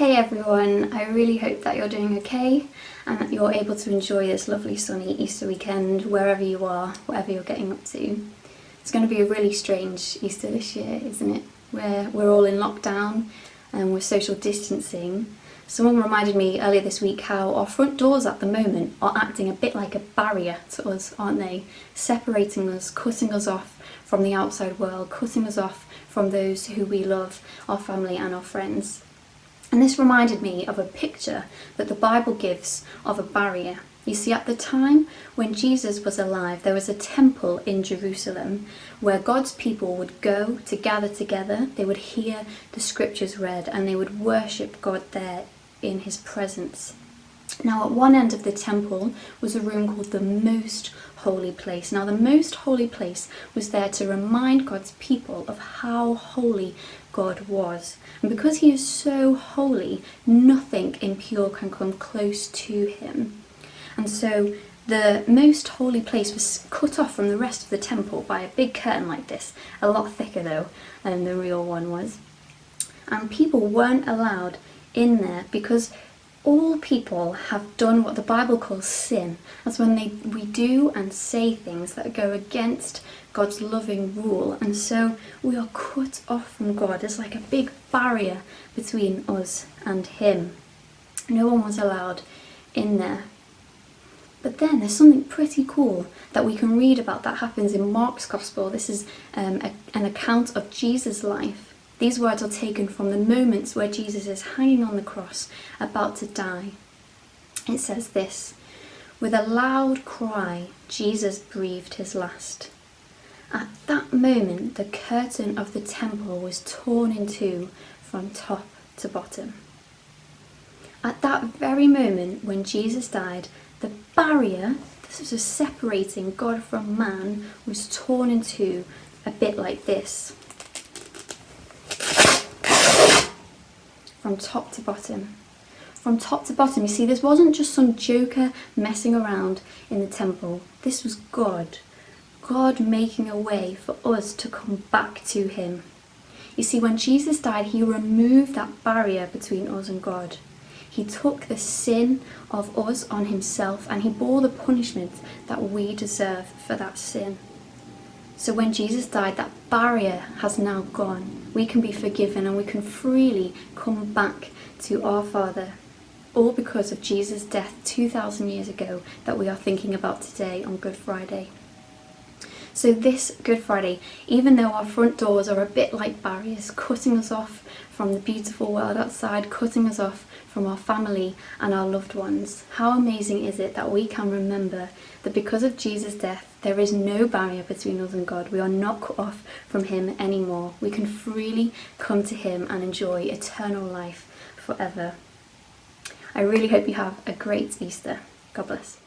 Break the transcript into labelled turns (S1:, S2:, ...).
S1: Hey everyone, I really hope that you're doing okay and that you're able to enjoy this lovely sunny Easter weekend wherever you are, whatever you're getting up to. It's going to be a really strange Easter this year, isn't it? We're all in lockdown and we're social distancing. Someone reminded me earlier this week how our front doors at the moment are acting a bit like a barrier to us, aren't they? Separating us, cutting us off from the outside world, cutting us off from those who we love, our family and our friends. And this reminded me of a picture that the Bible gives of a barrier. You see, at the time when Jesus was alive, there was a temple in Jerusalem where God's people would go to gather together, they would hear the scriptures read, and they would worship God there in his presence. Now, at one end of the temple was a room called the Most Holy Place. Now, the Most Holy Place was there to remind God's people of how holy God was. And because he is so holy, nothing impure can come close to him. And so the Most Holy Place was cut off from the rest of the temple by a big curtain like this, a lot thicker though than the real one was. And people weren't allowed in there because all people have done what the Bible calls sin. That's when we do and say things that go against God's loving rule, and so we are cut off from God. There's like a big barrier between us and him. No one was allowed in there. But then there's something pretty cool that we can read about that happens in Mark's Gospel. This is an account of Jesus' life. These words are taken from the moments where Jesus is hanging on the cross, about to die. It says this: "With a loud cry, Jesus breathed his last. At that moment, the curtain of the temple was torn in two from top to bottom." At that very moment when Jesus died, the barrier, this was separating God from man, was torn in two, a bit like this. From top to bottom. From top to bottom, you see, this wasn't just some joker messing around in the temple. This was God. God making a way for us to come back to him. You see, when Jesus died, he removed that barrier between us and God. He took the sin of us on himself and he bore the punishment that we deserve for that sin. So when Jesus died, that barrier has now gone. We can be forgiven and we can freely come back to our Father. All because of Jesus' death 2,000 years ago that we are thinking about today on Good Friday. So this Good Friday, even though our front doors are a bit like barriers, cutting us off from the beautiful world outside, cutting us off from our family and our loved ones, how amazing is it that we can remember that because of Jesus' death, there is no barrier between us and God. We are not cut off from him anymore. We can freely come to him and enjoy eternal life forever. I really hope you have a great Easter. God bless.